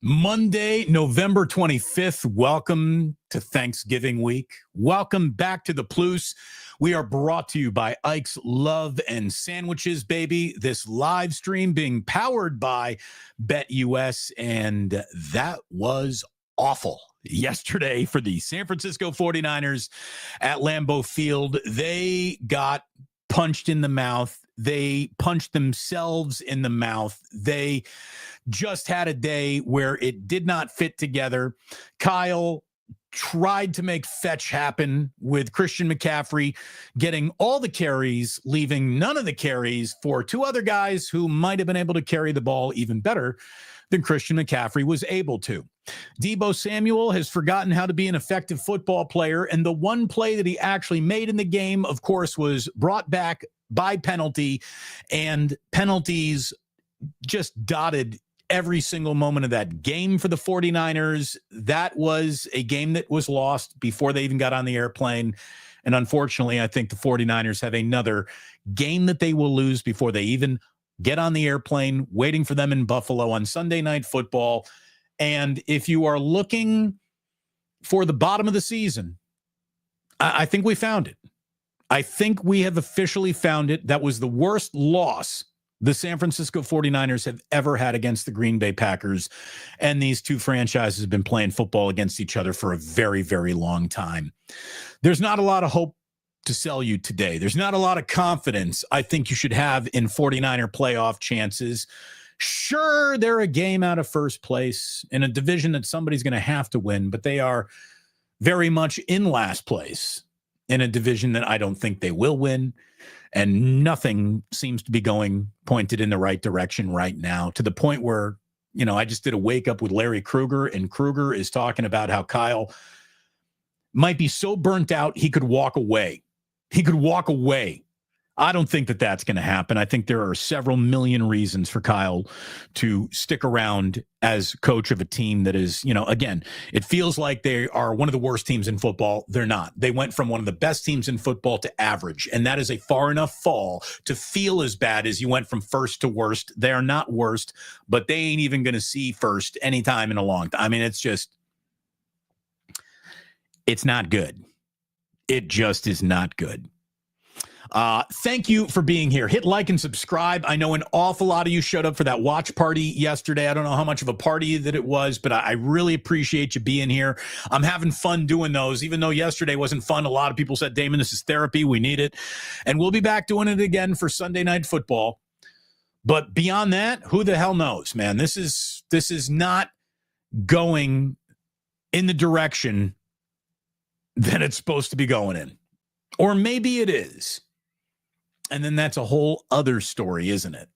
Monday, November 25th. Welcome to Thanksgiving week. Welcome back to the Plus. We are brought to you by Ike's Love and Sandwiches, baby. This live stream being powered by BetUS, and that was awful yesterday for the San Francisco 49ers at Lambeau Field. They got punched in the mouth. They punched themselves in the mouth. They just had a day where it did not fit together. Kyle tried to make fetch happen with Christian McCaffrey getting all the carries, leaving none of the carries for two other guys who might have been able to carry the ball even better than Christian McCaffrey was able to. Deebo Samuel has forgotten how to be an effective football player, and the one play that he actually made in the game, of course, was brought back by penalty, and penalties just dotted every single moment of that game for the 49ers. That was a game that was lost before they even got on the airplane. And unfortunately, I think the 49ers have another game that they will lose before they even get on the airplane, waiting for them in Buffalo on Sunday Night Football. And if you are looking for the bottom of the season, I think we found it. I think we have officially found it. That was the worst loss the San Francisco 49ers have ever had against the Green Bay Packers. And these two franchises have been playing football against each other for a very, very long time. There's not a lot of hope to sell you today. There's not a lot of confidence I think you should have in 49er playoff chances. Sure, they're a game out of first place in a division that somebody's going to have to win, but they are very much in last place in a division that I don't think they will win. And nothing seems to be going pointed in the right direction right now, to the point where, I just did a wake up with Larry Krueger, and Krueger is talking about how Kyle might be so burnt out he could walk away. He could walk away. I don't think that that's going to happen. I think there are several million reasons for Kyle to stick around as coach of a team that is, again, it feels like they are one of the worst teams in football. They're not. They went from one of the best teams in football to average, and that is a far enough fall to feel as bad as you went from first to worst. They are not worst, but they ain't even going to see first anytime in a long time. I mean, it's not good. It just is not good. Thank you for being here. Hit like and subscribe. I know an awful lot of you showed up for that watch party yesterday. I don't know how much of a party that it was, but I really appreciate you being here. I'm having fun doing those, even though yesterday wasn't fun. A lot of people said, Damon, this is therapy. We need it. And we'll be back doing it again for Sunday Night Football. But beyond that, who the hell knows, man? This is not going in the direction that it's supposed to be going in. Or maybe it is. And then that's a whole other story, isn't it?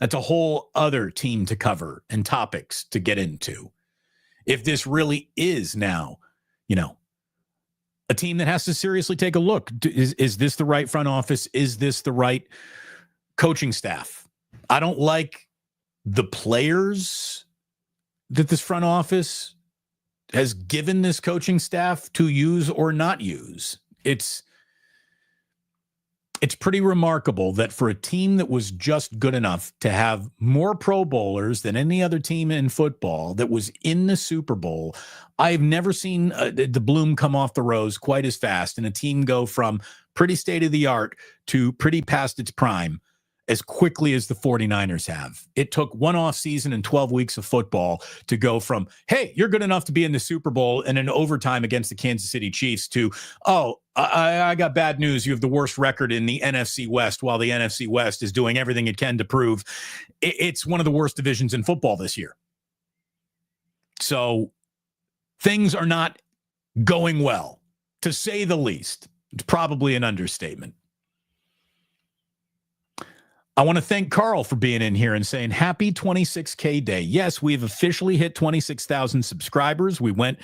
That's a whole other team to cover and topics to get into. If this really is now, a team that has to seriously take a look. Is this the right front office? Is this the right coaching staff? I don't like the players that this front office has given this coaching staff to use or not use. It's pretty remarkable that for a team that was just good enough to have more Pro Bowlers than any other team in football that was in the Super Bowl, I've never seen the bloom come off the rose quite as fast, and a team go from pretty state-of-the-art to pretty past its prime as quickly as the 49ers have. It took one off season and 12 weeks of football to go from, hey, you're good enough to be in the Super Bowl and in overtime against the Kansas City Chiefs to, I got bad news. You have the worst record in the NFC West, while the NFC West is doing everything it can to prove it's one of the worst divisions in football this year. So things are not going well, to say the least. It's probably an understatement. I want to thank Carl for being in here and saying happy 26K day. Yes, we've officially hit 26,000 subscribers. We went,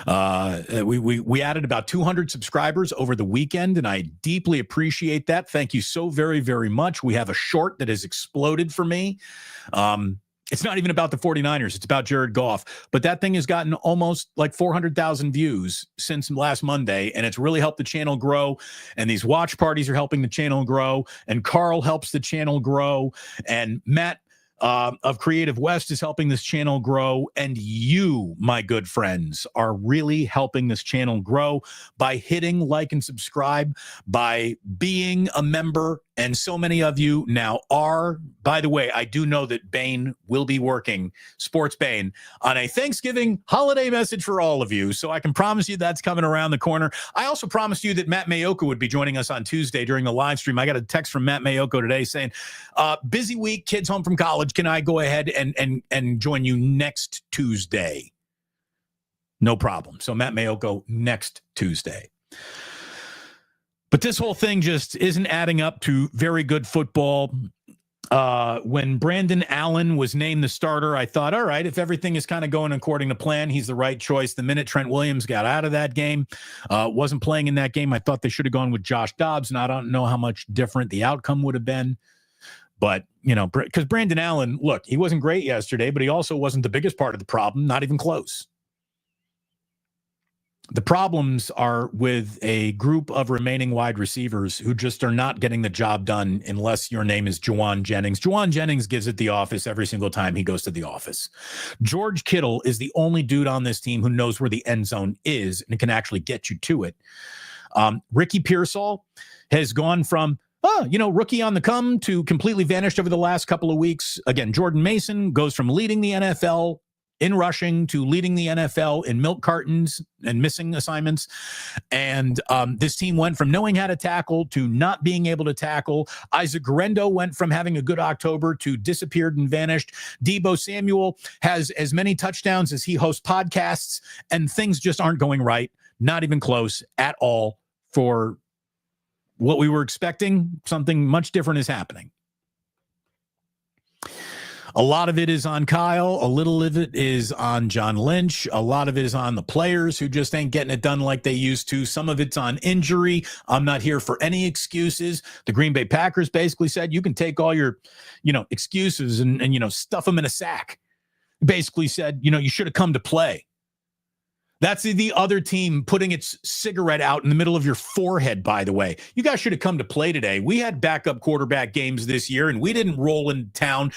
we added about 200 subscribers over the weekend, and I deeply appreciate that. Thank you so very, very much. We have a short that has exploded for me. It's not even about the 49ers. It's about Jared Goff. But that thing has gotten almost like 400,000 views since last Monday, and it's really helped the channel grow. And these watch parties are helping the channel grow. And Carl helps the channel grow. And Matt of Creative West is helping this channel grow. And you, my good friends, are really helping this channel grow by hitting like and subscribe, by being a member. And so many of you now are. By the way, I do know that Bain will be working, Sports Bain, on a Thanksgiving holiday message for all of you. So I can promise you that's coming around the corner. I also promised you that Matt Mayoko would be joining us on Tuesday during the live stream. I got a text from Matt Mayoko today saying, busy week, kids home from college. Can I go ahead and join you next Tuesday? No problem. So Matt Mayoko next Tuesday. But this whole thing just isn't adding up to very good football. When Brandon Allen was named the starter, I thought, all right, if everything is kind of going according to plan, he's the right choice. The minute Trent Williams got out of that game, wasn't playing in that game, I thought they should have gone with Josh Dobbs, and I don't know how much different the outcome would have been. But, you know, because Brandon Allen, look, he wasn't great yesterday, but he also wasn't the biggest part of the problem, not even close. The problems are with a group of remaining wide receivers who just are not getting the job done unless your name is Juwan Jennings. Juwan Jennings gives it the office every single time he goes to the office. George Kittle is the only dude on this team who knows where the end zone is and can get you to it. Ricky-Pearsall has gone from, rookie on the come to completely vanished over the last couple of weeks. Again, Jordan Mason goes from leading the NFL in rushing to leading the NFL in milk cartons and missing assignments. And this team went from knowing how to tackle to not being able to tackle. Isaac Guerrero went from having a good October to disappeared and vanished. Deebo Samuel has as many touchdowns as he hosts podcasts, and things just aren't going right. Not even close at all for what we were expecting. Something much different is happening. A lot of it is on Kyle. A little of it is on John Lynch. A lot of it is on the players who just ain't getting it done like they used to. Some of it's on injury. I'm not here for any excuses. The Green Bay Packers basically said, you can take all your, excuses and stuff them in a sack. Basically said, you should have come to play. That's the other team putting its cigarette out in the middle of your forehead, by the way. You guys should have come to play today. We had backup quarterback games this year, and we didn't roll in town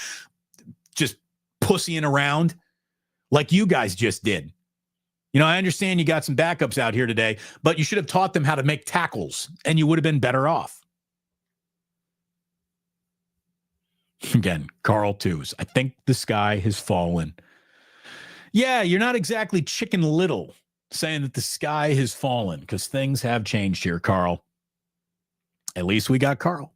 just pussying around like you guys just did. I understand you got some backups out here today, but you should have taught them how to make tackles, and you would have been better off. Again, Carl Twos. I think the sky has fallen. Yeah, you're not exactly Chicken Little saying that the sky has fallen, because things have changed here, Carl. At least we got Carl.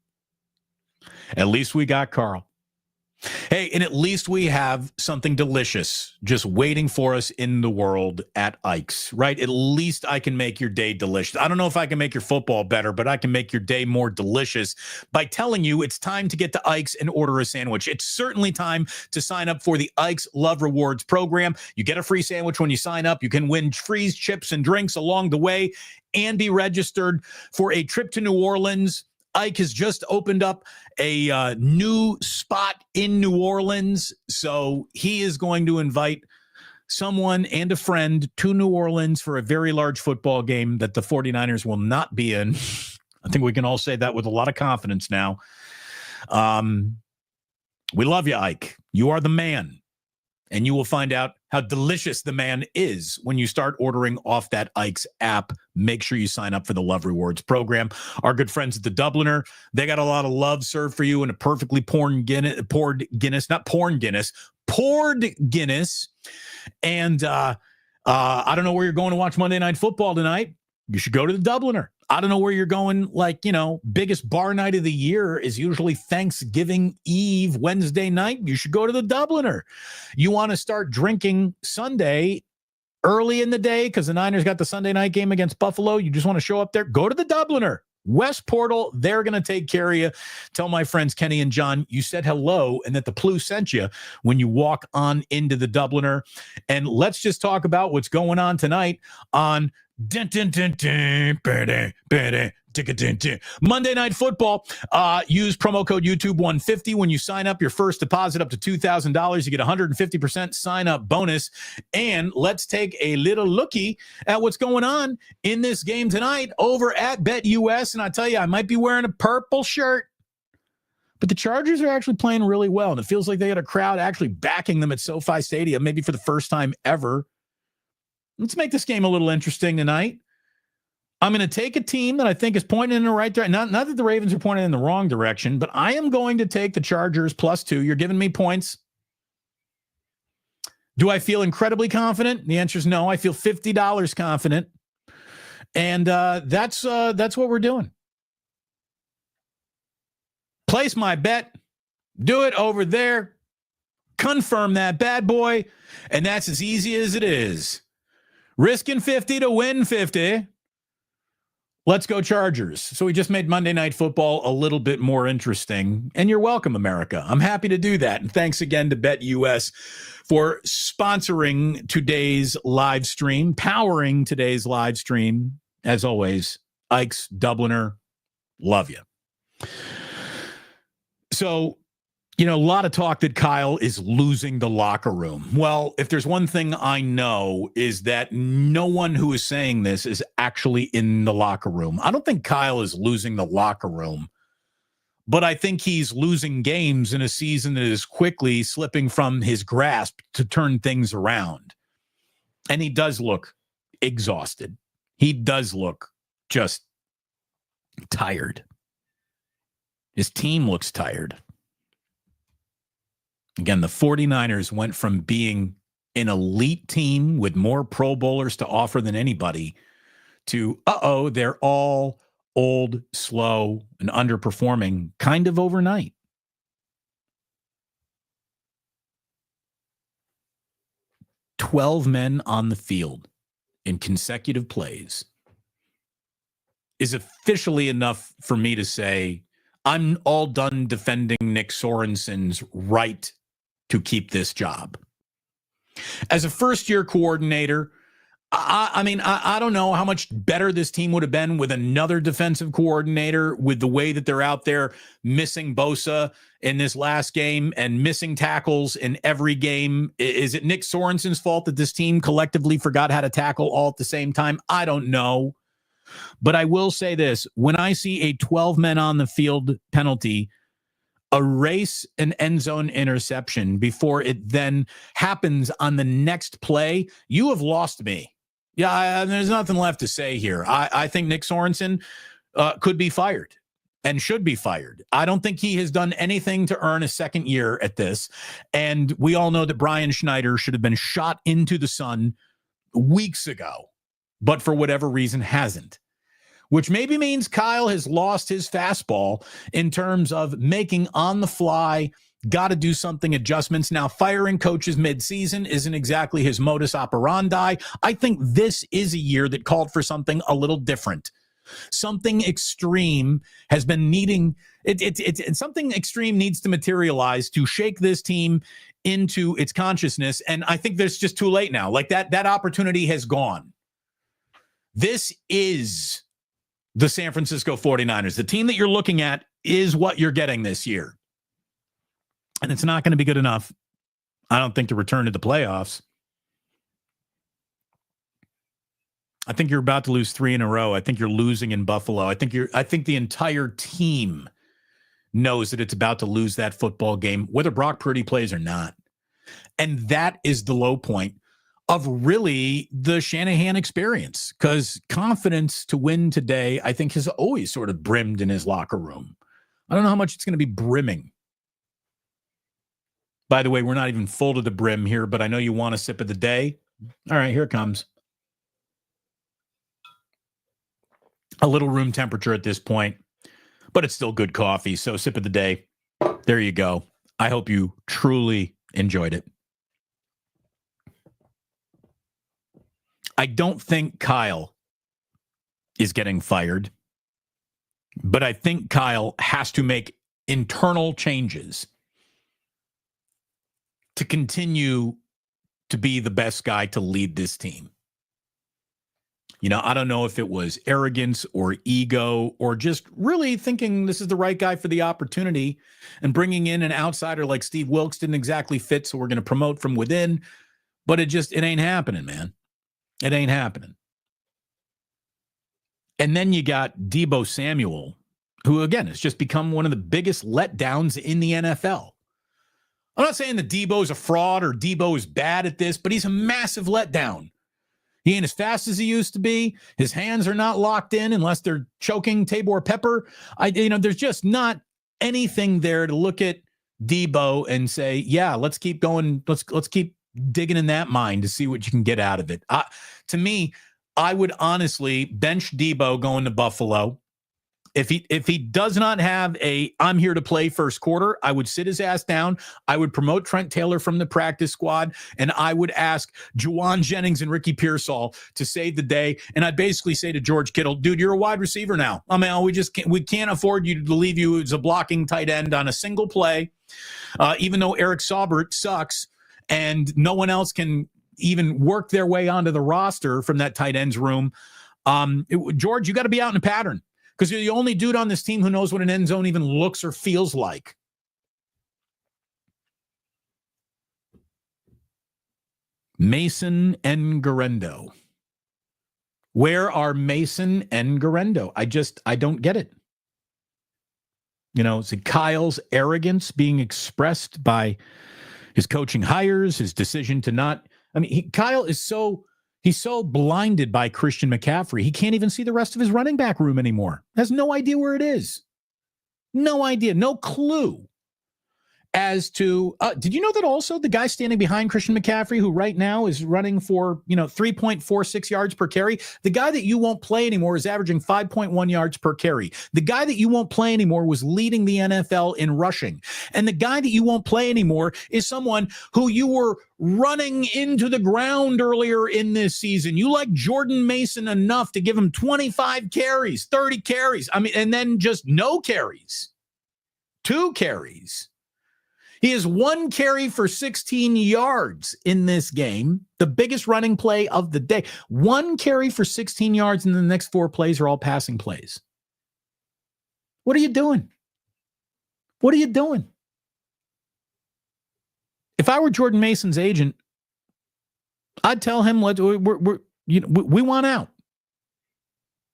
Hey, and at least we have something delicious just waiting for us in the world at Ike's, right? At least I can make your day delicious. I don't know if I can make your football better, but I can make your day more delicious by telling you it's time to get to Ike's and order a sandwich. It's certainly time to sign up for the Ike's Love Rewards program. You get a free sandwich when you sign up. You can win free chips and drinks along the way and be registered for a trip to New Orleans. Ike has just opened up a new spot in New Orleans, so he is going to invite someone and a friend to New Orleans for a very large football game that the 49ers will not be in. I think we can all say that with a lot of confidence now. We love you, Ike. You are the man, and you will find out how delicious the man is when you start ordering off that Ike's app. Make sure you sign up for the Love Rewards program. Our good friends at the Dubliner, they got a lot of love served for you in a perfectly poured Guinness. And I don't know where you're going to watch Monday Night Football tonight. You should go to the Dubliner. I don't know where you're going. Biggest bar night of the year is usually Thanksgiving Eve, Wednesday night. You should go to the Dubliner. You want to start drinking Sunday early in the day because the Niners got the Sunday night game against Buffalo. You just want to show up there. Go to the Dubliner. West Portal, they're going to take care of you. Tell my friends Kenny and John you said hello and that the Plu sent you when you walk on into the Dubliner. And let's just talk about what's going on tonight on Monday Night Football. Use promo code YouTube150 when you sign up. Your first deposit up to $2,000. You get 150% sign up bonus. And let's take a little looky at what's going on in this game tonight over at BetUS. And I tell you, I might be wearing a purple shirt. But the Chargers are actually playing really well, and it feels like they got a crowd actually backing them at SoFi Stadium, maybe for the first time ever. Let's make this game a little interesting tonight. I'm going to take a team that I think is pointing in the right direction. Not that the Ravens are pointing in the wrong direction, but I am going to take the Chargers +2. You're giving me points. Do I feel incredibly confident? The answer is no. I feel $50 confident. And that's what we're doing. Place my bet. Do it over there. Confirm that bad boy. And that's as easy as it is. Risking 50 to win 50. Let's go Chargers. So we just made Monday Night Football a little bit more interesting. And you're welcome, America. I'm happy to do that. And thanks again to BetUS for sponsoring today's live stream, powering today's live stream. As always, Ike's Dubliner, love you. So, a lot of talk that Kyle is losing the locker room. Well, if there's one thing I know is that no one who is saying this is actually in the locker room. I don't think Kyle is losing the locker room, but I think he's losing games in a season that is quickly slipping from his grasp to turn things around. And he does look exhausted. He does look just tired. His team looks tired. Again, the 49ers went from being an elite team with more Pro Bowlers to offer than anybody to, they're all old, slow, and underperforming kind of overnight. "12 men on the field in consecutive plays" is officially enough for me to say I'm all done defending Nick Sorenson's right to keep this job. As a first-year coordinator, I don't know how much better this team would have been with another defensive coordinator, with the way that they're out there missing Bosa in this last game and missing tackles in every game. Is it Nick Sorenson's fault that this team collectively forgot how to tackle all at the same time? I don't know. But I will say this. When I see a 12 men on the field penalty erase an end zone interception before it then happens on the next play, you have lost me. Yeah, there's nothing left to say here. I think Nick Sorenson could be fired and should be fired. I don't think he has done anything to earn a second year at this. And we all know that Brian Schneider should have been shot into the sun weeks ago, but for whatever reason hasn't. Which maybe means Kyle has lost his fastball in terms of making on the fly, got to do something adjustments. Now, firing coaches midseason isn't exactly his modus operandi. I think this is a year that called for something a little different. Something extreme has been needing, something extreme needs to materialize to shake this team into its consciousness. And I think there's just too late now. Like that opportunity has gone. This is the San Francisco 49ers. The team that you're looking at is what you're getting this year. And it's not going to be good enough, I don't think, to return to the playoffs. I think you're about to lose 3 in a row. I think you're losing in Buffalo. I think the entire team knows that it's about to lose that football game, whether Brock Purdy plays or not. And that is the low point of really the Shanahan experience, because confidence to win today, I think, has always sort of brimmed in his locker room. I don't know how much it's going to be brimming. By the way, we're not even full to the brim here, but I know you want a sip of the day. All right, here it comes. A little room temperature at this point, but it's still good coffee. So sip of the day. There you go. I hope you truly enjoyed it. I don't think Kyle is getting fired, but I think Kyle has to make internal changes to continue to be the best guy to lead this team. I don't know if it was arrogance or ego or just really thinking this is the right guy for the opportunity, and bringing in an outsider like Steve Wilkes didn't exactly fit, so we're going to promote from within, but it ain't happening, man. It ain't happening. And then you got Deebo Samuel, who, again, has just become one of the biggest letdowns in the NFL. I'm not saying that Deebo is a fraud or Deebo is bad at this, but he's a massive letdown. He ain't as fast as he used to be. His hands are not locked in unless they're choking Tabor Pepper. There's just not anything there to look at Deebo and say, yeah, let's keep going. Let's keep digging in that mine to see what you can get out of it. To me, I would honestly bench Deebo going to Buffalo. If he does not have I'm here to play first quarter, I would sit his ass down. I would promote Trent Taylor from the practice squad, and I would ask Juwan Jennings and Ricky-Pearsall to save the day. And I'd basically say to George Kittle, dude, you're a wide receiver now. I mean, we can't afford you to leave you as a blocking tight end on a single play, even though Eric Saubert sucks and no one else can even work their way onto the roster from that tight ends room. George, you got to be out in a pattern, because you're the only dude on this team who knows what an end zone even looks or feels like. Mason and Garendo. Where are Mason and Garendo? I don't get it. Is it Kyle's arrogance being expressed by his coaching hires, his decision to not? I mean, Kyle is he's so blinded by Christian McCaffrey, he can't even see the rest of his running back room anymore. Has no idea where it is. No idea, no clue as to, did you know that also the guy standing behind Christian McCaffrey, who right now is running for, 3.46 yards per carry, the guy that you won't play anymore is averaging 5.1 yards per carry. The guy that you won't play anymore was leading the NFL in rushing. And the guy that you won't play anymore is someone who you were running into the ground earlier in this season. You like Jordan Mason enough to give him 25 carries, 30 carries. I mean, and then just no carries, 2 carries. He has 1 carry for 16 yards in this game, the biggest running play of the day. 1 carry for 16 yards, and the next 4 plays are all passing plays. What are you doing? What are you doing? If I were Jordan Mason's agent, I'd tell him, we want out.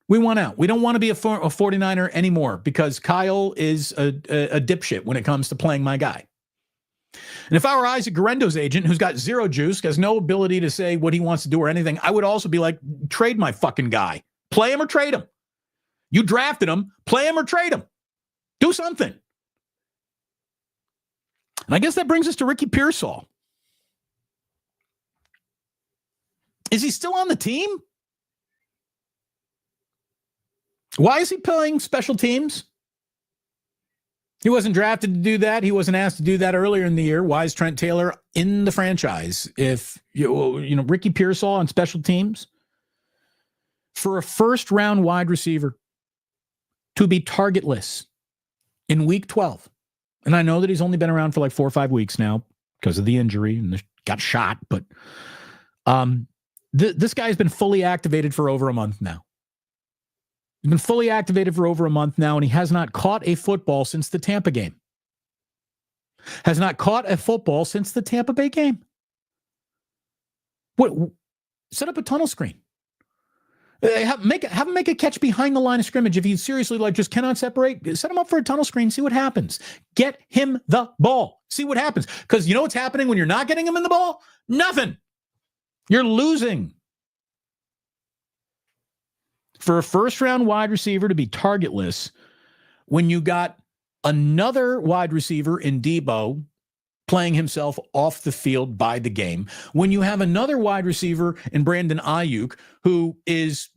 We want out. We don't want to be a 49er anymore because Kyle is a dipshit when it comes to playing my guy. And if I were Isaac Garendo's agent, who's got zero juice, has no ability to say what he wants to do or anything, I would also be like, trade my fucking guy. Play him or trade him. You drafted him. Play him or trade him. Do something. And I guess that brings us to Ricky-Pearsall. Is he still on the team? Why is he playing special teams? He wasn't drafted to do that. He wasn't asked to do that earlier in the year. Why is Trent Taylor in the franchise? If Ricky-Pearsall on special teams, for a first-round wide receiver to be targetless in week 12, and I know that he's only been around for like 4 or 5 weeks now because of the injury and got shot, but this guy's been fully activated for over a month now. He's been fully activated for over a month now, and he has not caught a football since the Tampa game. Has not caught a football since the Tampa Bay game. What? Set up a tunnel screen. Have him make a catch behind the line of scrimmage. If he seriously just cannot separate, set him up for a tunnel screen. See what happens. Get him the ball. See what happens. Because you know what's happening when you're not getting him in the ball? Nothing. You're losing. For a first-round wide receiver to be targetless when you got another wide receiver in Deebo playing himself off the field by the game, when you have another wide receiver in Brandon Ayuk who is,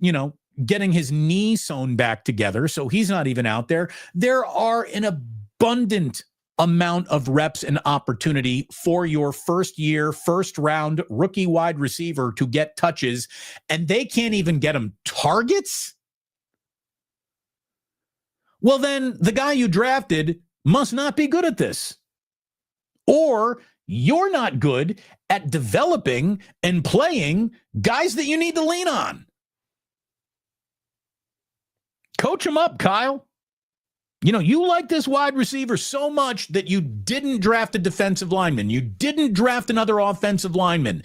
getting his knee sewn back together, so he's not even out there, there are an abundant amount of reps and opportunity for your first-round rookie wide receiver to get touches, and they can't even get him targets? Well, then the guy you drafted must not be good at this. Or you're not good at developing and playing guys that you need to lean on. Coach them up, Kyle. You like this wide receiver so much that you didn't draft a defensive lineman. You didn't draft another offensive lineman.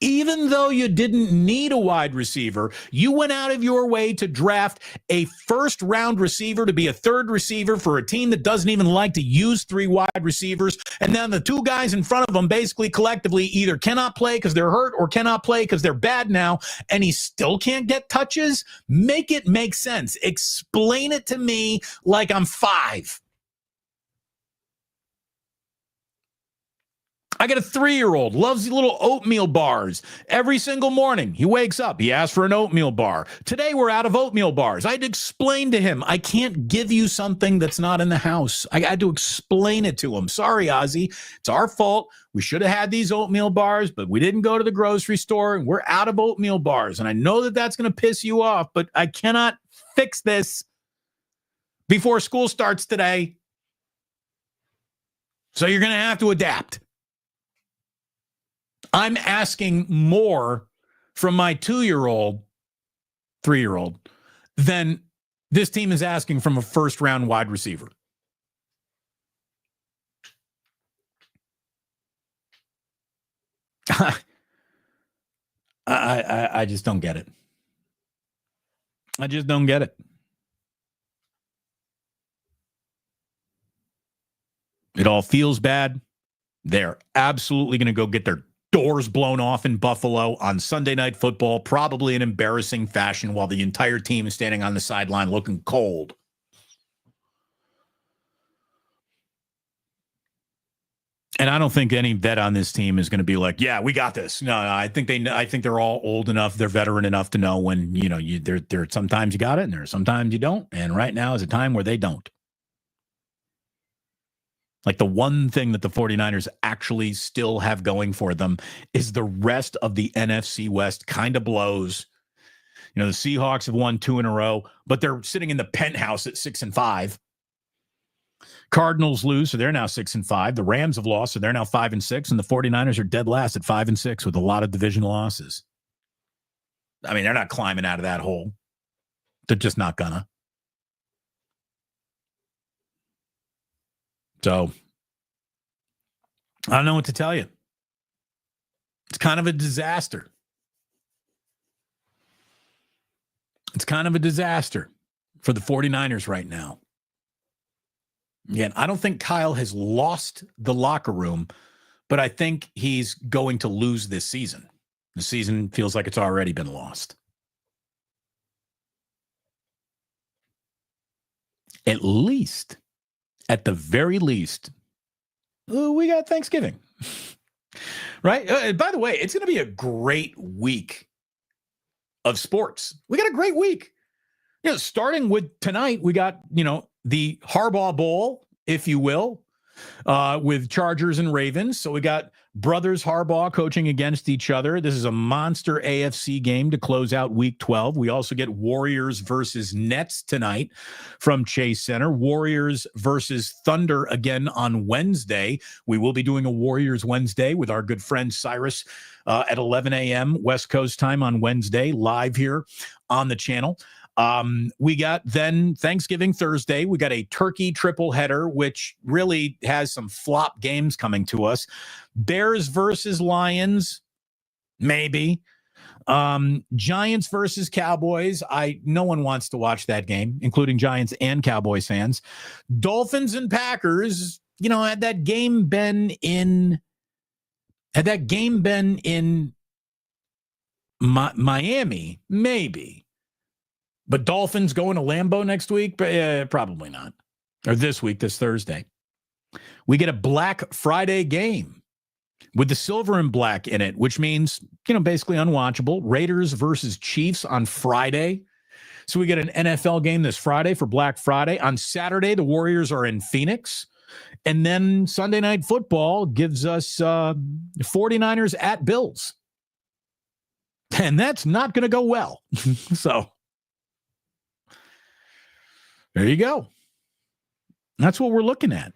Even though you didn't need a wide receiver, you went out of your way to draft a first-round receiver to be a third receiver for a team that doesn't even like to use three wide receivers. And then the two guys in front of them basically collectively either cannot play because they're hurt or cannot play because they're bad now, and he still can't get touches? Make it make sense. Explain it to me like I'm 5. I got a 3-year-old, loves the little oatmeal bars. Every single morning, he wakes up, he asks for an oatmeal bar. Today, we're out of oatmeal bars. I had to explain to him, I can't give you something that's not in the house. I had to explain it to him. Sorry, Ozzy, it's our fault. We should have had these oatmeal bars, but we didn't go to the grocery store, and we're out of oatmeal bars. And I know that that's going to piss you off, but I cannot fix this before school starts today. So you're going to have to adapt. I'm asking more from my 2-year-old, 3-year-old, than this team is asking from a first-round wide receiver. I just don't get it. I just don't get it. It all feels bad. They're absolutely going to go get their doors blown off in Buffalo on Sunday Night Football, probably in embarrassing fashion, while the entire team is standing on the sideline looking cold. And I don't think any vet on this team is going to be like, yeah, we got this. No, I think they're all old enough, they're veteran enough to know when, there sometimes you got it and there sometimes you don't. And right now is a time where they don't. Like, the one thing that the 49ers actually still have going for them is the rest of the NFC West kind of blows. The Seahawks have won 2 in a row, but they're sitting in the penthouse at 6-5. Cardinals lose, so they're now 6-5. The Rams have lost, so they're now 5-6, and the 49ers are dead last at 5-6 with a lot of division losses. I mean, they're not climbing out of that hole. They're just not gonna. So, I don't know what to tell you. It's kind of a disaster. It's kind of a disaster for the 49ers right now. Again, I don't think Kyle has lost the locker room, but I think he's going to lose this season. The season feels like it's already been lost. At least, at the very least, we got Thanksgiving. Right? By the way, it's going to be a great week of sports. We got a great week. Starting with tonight, we got, the Harbaugh Bowl, if you will, with Chargers and Ravens. So we got brothers Harbaugh coaching against each other. This is a monster AFC game to close out Week 12. We also get Warriors versus Nets tonight from Chase Center. Warriors versus Thunder again on Wednesday. We will be doing a Warriors Wednesday with our good friend Cyrus at 11 a.m. West Coast time on Wednesday, live here on the channel. We got then Thanksgiving Thursday. We got a turkey triple header, which really has some flop games coming to us. Bears versus Lions, maybe. Giants versus Cowboys. No one wants to watch that game, including Giants and Cowboys fans. Dolphins and Packers. Had that game been in Miami, maybe. But Dolphins going to Lambeau next week? Probably not. Or this week, this Thursday. We get a Black Friday game with the silver and black in it, which means, basically unwatchable. Raiders versus Chiefs on Friday. So we get an NFL game this Friday for Black Friday. On Saturday, the Warriors are in Phoenix. And then Sunday Night Football gives us 49ers at Bills. And that's not going to go well. So there you go. That's what we're looking at.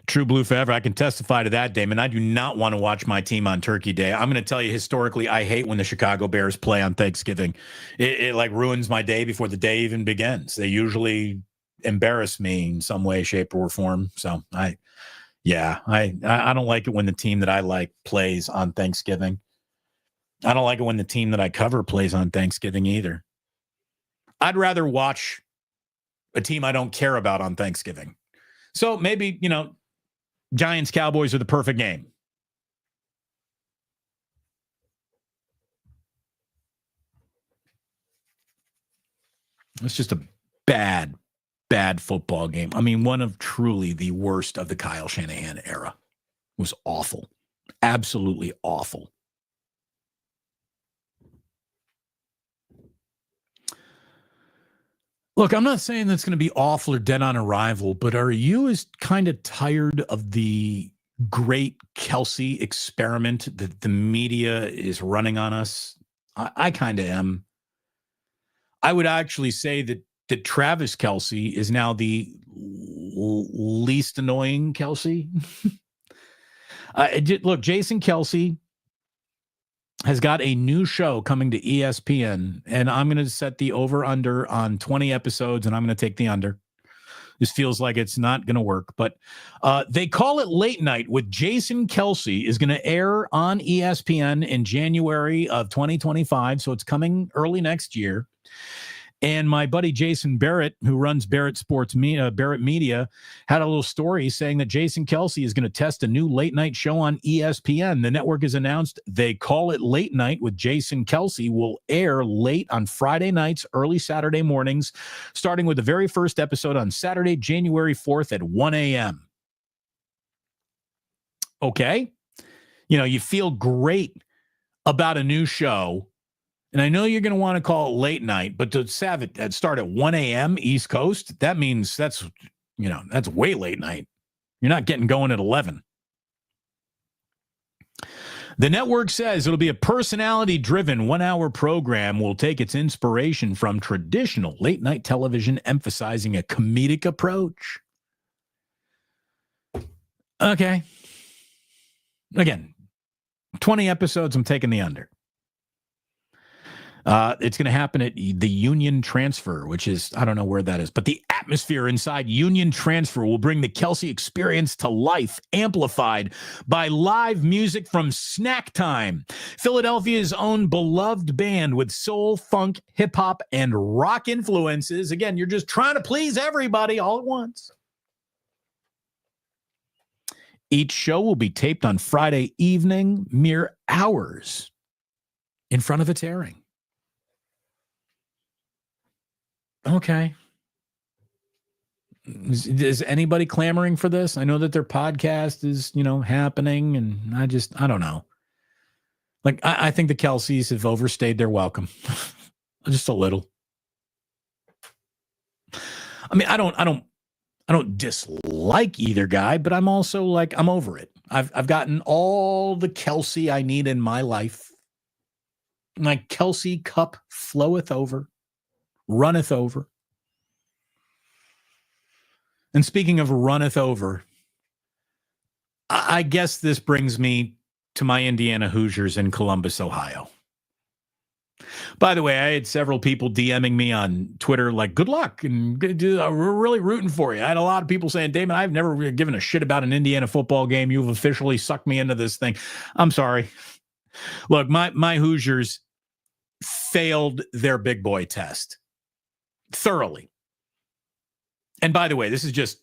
True blue forever. I can testify to that, Damon. I do not want to watch my team on Turkey Day. I'm going to tell you, historically, I hate when the Chicago Bears play on Thanksgiving. It like ruins my day before the day even begins. They usually embarrass me in some way, shape, or form. So I don't like it when the team that I like plays on Thanksgiving. I don't like it when the team that I cover plays on Thanksgiving either. I'd rather watch a team I don't care about on Thanksgiving. So maybe, Giants Cowboys are the perfect game. It's just a bad football game. I mean, one of truly the worst of the Kyle Shanahan era. It was awful. Absolutely awful. Look, I'm not saying that's going to be awful or dead on arrival, but are you as kind of tired of the Great Kelce Experiment that the media is running on us? I kind of am. I would actually say that Travis Kelce is now the least annoying Kelce. Look, Jason Kelce has got a new show coming to ESPN, and I'm going to set the over-under on 20 episodes, and I'm going to take the under. This feels like it's not going to work, but they call it Late Night with Jason Kelce is going to air on ESPN in January of 2025, so it's coming early next year. And my buddy Jason Barrett, who runs Barrett Media, had a little story saying that Jason Kelce is going to test a new late night show on ESPN. The network has announced they call it Late Night with Jason Kelce will air late on Friday nights, early Saturday mornings, starting with the very first episode on Saturday, January 4th at 1 a.m. Okay. You feel great about a new show. And I know you're going to want to call it late night, but to have it start at 1 a.m. East Coast, that means that's way late night. You're not getting going at 11. The network says it'll be a personality-driven 1-hour program. Will take its inspiration from traditional late-night television, emphasizing a comedic approach. Okay. Again, 20 episodes, I'm taking the under. It's going to happen at the Union Transfer, which is, I don't know where that is, but the atmosphere inside Union Transfer will bring the Kelce experience to life, amplified by live music from Snack Time, Philadelphia's own beloved band with soul, funk, hip-hop, and rock influences. Again, you're just trying to please everybody all at once. Each show will be taped on Friday evening, mere hours in front of its airing. Okay. Is anybody clamoring for this? I know that their podcast is, happening, and I don't know. Like, I think the Kelces have overstayed their welcome. Just a little. I mean, I don't dislike either guy, but I'm also like, I'm over it. I've gotten all the Kelce I need in my life. My Kelce cup floweth over. Runneth over. And speaking of runneth over, I guess this brings me to my Indiana Hoosiers in Columbus, Ohio. By the way, I had several people DMing me on Twitter like, good luck, and we're really rooting for you. I had a lot of people saying, Damon, I've never given a shit about an Indiana football game. You've officially sucked me into this thing. I'm sorry. Look, my Hoosiers failed their big boy test. Thoroughly. And by the way, this is just,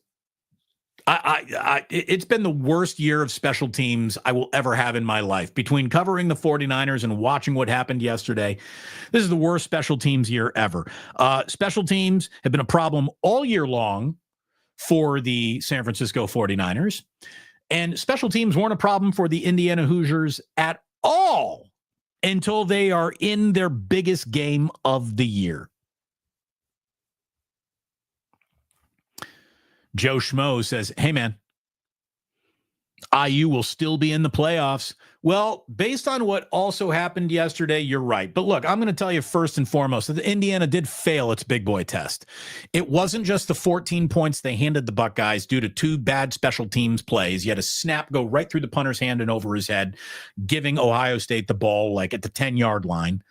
it's been the worst year of special teams I will ever have in my life. Between covering the 49ers and watching what happened yesterday, this is the worst special teams year ever. Special teams have been a problem all year long for the San Francisco 49ers. And special teams weren't a problem for the Indiana Hoosiers at all until they are in their biggest game of the year. Joe Schmo says, hey, man, IU will still be in the playoffs. Well, based on what also happened yesterday, you're right. But look, I'm going to tell you first and foremost that Indiana did fail its big boy test. It wasn't just the 14 points they handed the Buckeyes due to 2 bad special teams plays. You had a snap go right through the punter's hand and over his head, giving Ohio State the ball like at the 10-yard line.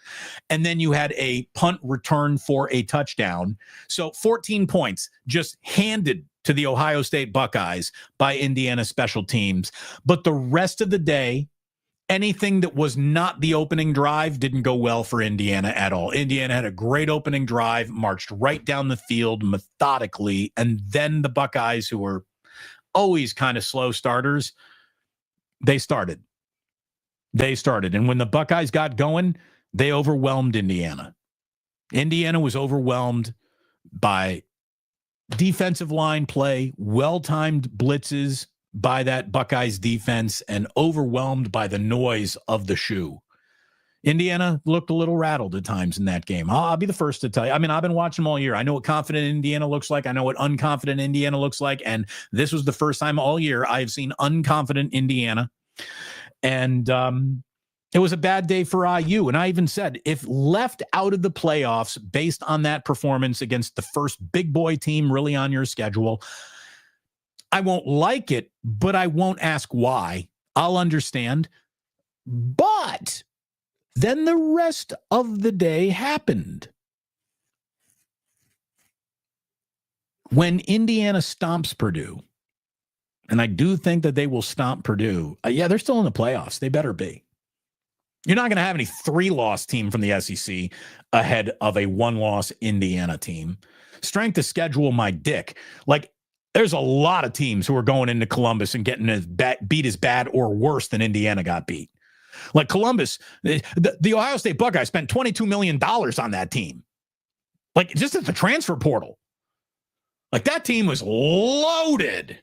And then you had a punt return for a touchdown. So 14 points just handed to the Ohio State Buckeyes by Indiana special teams. But the rest of the day, anything that was not the opening drive didn't go well for Indiana at all. Indiana had a great opening drive, marched right down the field methodically, and then the Buckeyes, who were always kind of slow starters, they started. And when the Buckeyes got going, they overwhelmed Indiana. Indiana was overwhelmed by defensive line play, well-timed blitzes by that Buckeyes defense, and overwhelmed by the noise of the shoe. Indiana looked a little rattled at times in that game. I'll be the first to tell you. I mean, I've been watching them all year. I know what confident Indiana looks like. I know what unconfident Indiana looks like. And this was the first time all year I've seen unconfident Indiana. And it was a bad day for IU. And I even said, if left out of the playoffs based on that performance against the first big boy team really on your schedule, I won't like it, but I won't ask why. I'll understand. But then the rest of the day happened. When Indiana stomps Purdue, and I do think that they will stomp Purdue, they're still in the playoffs. They better be. You're not going to have any 3-loss team from the SEC ahead of a 1-loss Indiana team. Strength of schedule, my dick. Like, there's a lot of teams who are going into Columbus and getting beat as bad or worse than Indiana got beat. Like Columbus, the Ohio State Buckeyes spent $22 million on that team. Like, just at the transfer portal. Like, that team was loaded.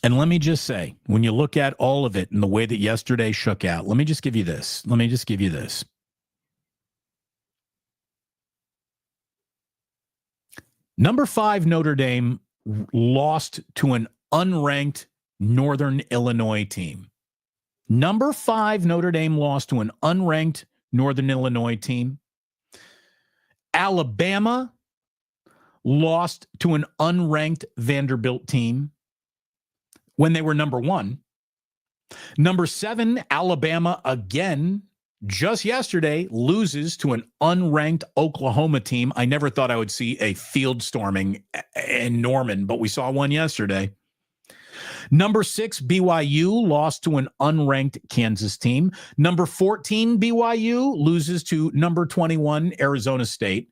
And let me just say, when you look at all of it and the way that yesterday shook out, let me just give you this. Number 5, Notre Dame lost to an unranked Northern Illinois team. Number 5, Notre Dame lost to an unranked Northern Illinois team. Alabama lost to an unranked Vanderbilt team when they were number 1. Number 7, Alabama again, just yesterday, loses to an unranked Oklahoma team. I never thought I would see a field storming in Norman, but we saw one yesterday. Number 6, BYU lost to an unranked Kansas team. Number 14, BYU loses to number 21, Arizona State.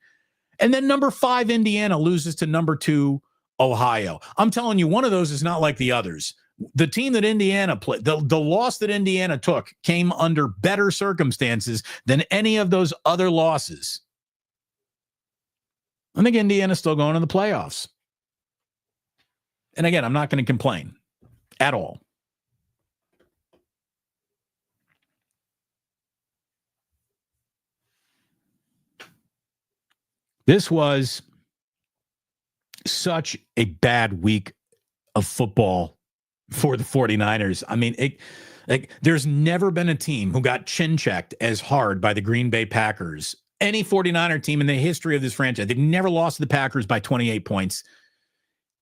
And then number 5, Indiana loses to number 2, Ohio. I'm telling you, one of those is not like the others. The team that Indiana played, the loss that Indiana took came under better circumstances than any of those other losses. I think Indiana's still going to the playoffs. And again, I'm not going to complain at all. This was such a bad week of football for the 49ers. I mean, there's never been a team who got chin-checked as hard by the Green Bay Packers. Any 49er team in the history of this franchise, they've never lost to the Packers by 28 points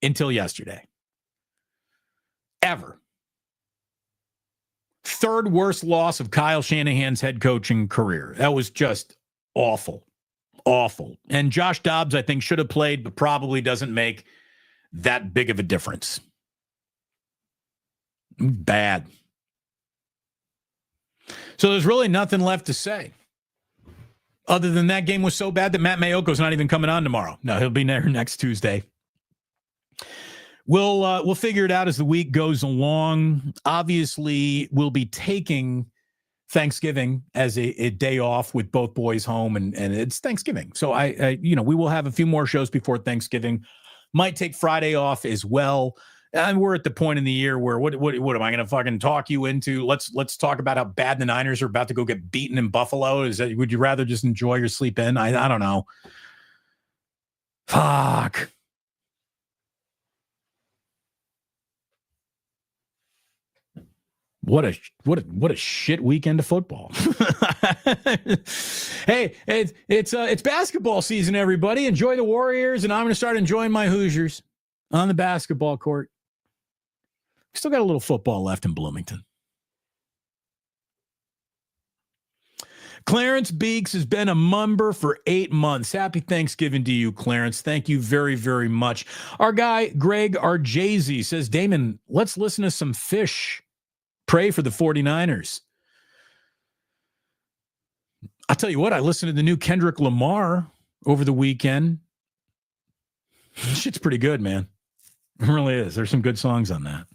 until yesterday. Ever. 3rd worst loss of Kyle Shanahan's head coaching career. That was just awful. Awful. And Josh Dobbs, I think, should have played, but probably doesn't make that big of a difference. Bad. So there's really nothing left to say. Other than that game was so bad that Matt Mayoko's not even coming on tomorrow. No, he'll be there next Tuesday. We'll figure it out as the week goes along. Obviously, we'll be taking Thanksgiving as a day off with both boys home, and it's Thanksgiving. So we will have a few more shows before Thanksgiving. Might take Friday off as well. And we're at the point in the year where what am I going to fucking talk you into? Let's talk about how bad the Niners are about to go get beaten in Buffalo. Would you rather just enjoy your sleep in? I don't know. Fuck. What a shit weekend of football. Hey, it's basketball season, everybody. Enjoy the Warriors, and I'm going to start enjoying my Hoosiers on the basketball court. Still got a little football left in Bloomington. Clarence Beeks has been a member for 8 months. Happy Thanksgiving to you, Clarence. Thank you very, very much. Our guy, Greg Arjazy, says, Damon, let's listen to some Fish. Pray for the 49ers. I'll tell you what, I listened to the new Kendrick Lamar over the weekend. Shit's pretty good, man. It really is. There's some good songs on that.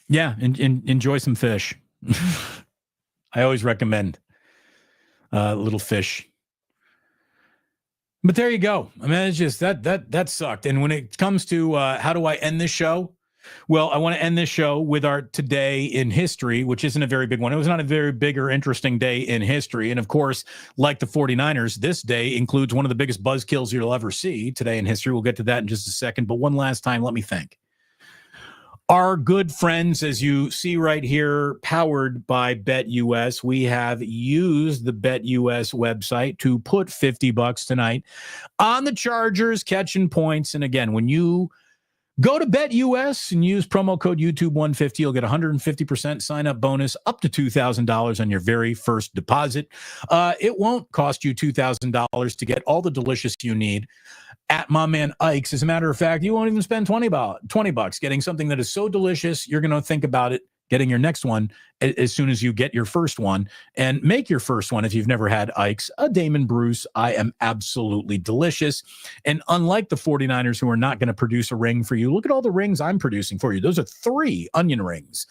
Yeah, enjoy some Fish. I always recommend Little Fish. But there you go. I mean, it's just that sucked. And when it comes to how do I end this show? Well, I want to end this show with our Today in History, which isn't a very big one. It was not a very big or interesting day in history. And of course, like the 49ers, this day includes one of the biggest buzzkills you'll ever see today in history. We'll get to that in just a second. But one last time, let me thank our good friends, as you see right here, powered by BetUS. We have used the BetUS website to put $50 tonight on the Chargers catching points. And again, when you go to BetUS and use promo code YouTube150, you'll get 150% sign-up bonus up to $2,000 on your very first deposit. It won't cost you $2,000 to get all the delicious you need at my man Ike's. As a matter of fact, you won't even spend $20 getting something that is so delicious, you're going to think about it getting your next one as soon as you get your first one. And make your first one, if you've never had Ike's, a Damon Bruce. I am absolutely delicious. And unlike the 49ers, who are not going to produce a ring for you, look at all the rings I'm producing for you. Those are 3 onion rings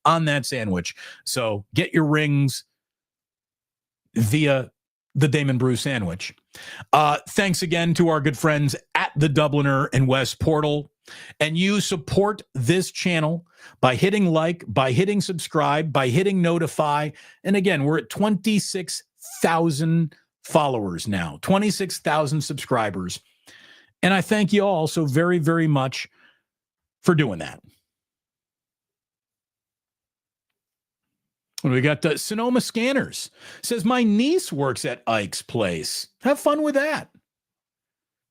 on that sandwich. So get your rings via the Damon Bruce sandwich. Thanks again to our good friends at the Dubliner and West Portal. And you support this channel by hitting like, by hitting subscribe, by hitting notify. And again, we're at 26,000 followers now, 26,000 subscribers. And I thank you all so very, very much for doing that. We got Sonoma Scanners. Says, my niece works at Ike's place. Have fun with that.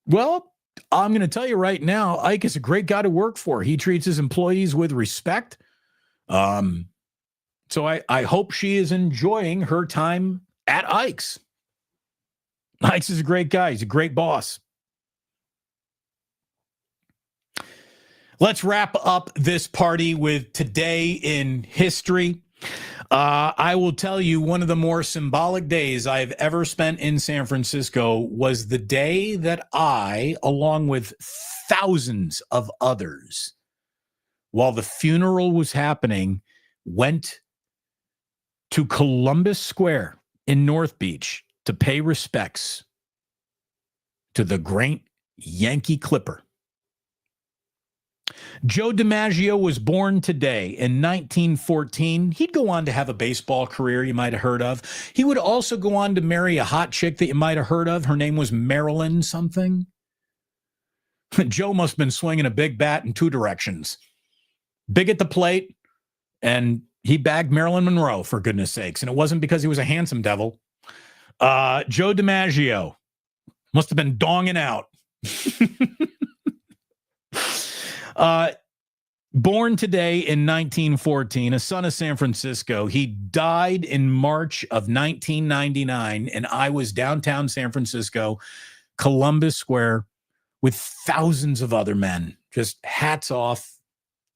Well, I'm going to tell you right now, Ike is a great guy to work for. He treats his employees with respect. So I hope she is enjoying her time at Ike's. Ike's is a great guy. He's a great boss. Let's wrap up this party with Today in History. I will tell you, one of the more symbolic days I've ever spent in San Francisco was the day that I, along with thousands of others, while the funeral was happening, went to Columbus Square in North Beach to pay respects to the great Yankee Clipper. Joe DiMaggio was born today in 1914. He'd go on to have a baseball career you might have heard of. He would also go on to marry a hot chick that you might have heard of. Her name was Marilyn something. Joe must have been swinging a big bat in 2 directions. Big at the plate, and he bagged Marilyn Monroe, for goodness sakes. And it wasn't because he was a handsome devil. Joe DiMaggio must have been donging out. Born today in 1914, a son of San Francisco. He died in March of 1999, and I was downtown San Francisco, Columbus Square, with thousands of other men, just hats off,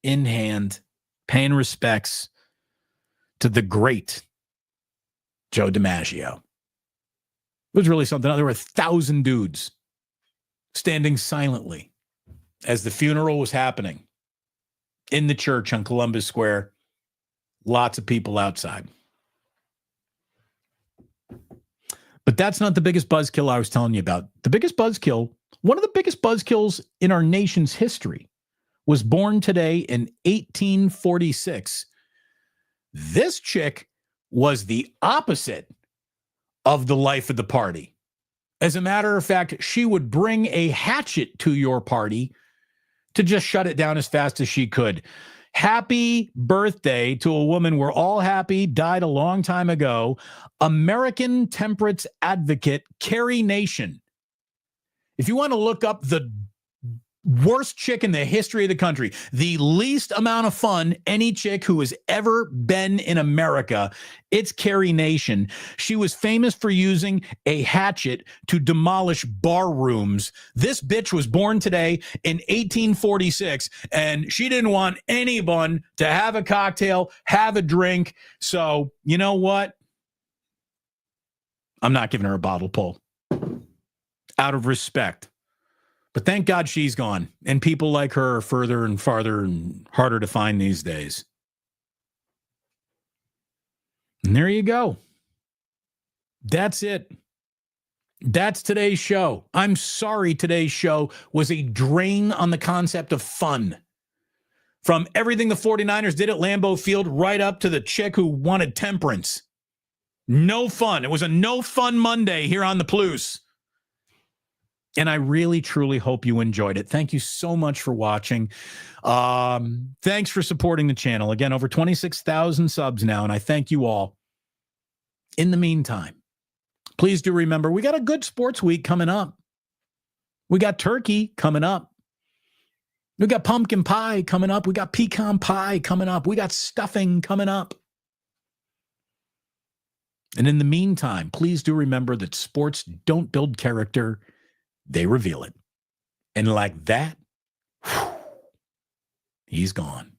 in hand, paying respects to the great Joe DiMaggio. It was really something. There were 1,000 dudes standing silently as the funeral was happening in the church on Columbus Square. Lots of people outside. But that's not the biggest buzzkill I was telling you about. The biggest buzzkill, one of the biggest buzzkills in our nation's history, was born today in 1846. This chick was the opposite of the life of the party. As a matter of fact, she would bring a hatchet to your party to just shut it down as fast as she could. Happy birthday to a woman we're all happy died a long time ago, American temperance advocate Carrie Nation. If you want to look up the worst chick in the history of the country, the least amount of fun any chick who has ever been in America, it's Carrie Nation. She was famous for using a hatchet to demolish bar rooms. This bitch was born today in 1846, and she didn't want anyone to have a cocktail, have a drink. So, you know what? I'm not giving her a bottle pull out of respect. But thank God she's gone. And people like her are further and farther and harder to find these days. And there you go. That's it. That's today's show. I'm sorry today's show was a drain on the concept of fun. From everything the 49ers did at Lambeau Field right up to the chick who wanted temperance. No fun. It was a no fun Monday here on the Plus. And I really, truly hope you enjoyed it. Thank you so much for watching. Thanks for supporting the channel. Again, over 26,000 subs now, and I thank you all. In the meantime, please do remember, we got a good sports week coming up. We got turkey coming up. We got pumpkin pie coming up. We got pecan pie coming up. We got stuffing coming up. And in the meantime, please do remember that sports don't build character. They reveal it. And like that, he's gone.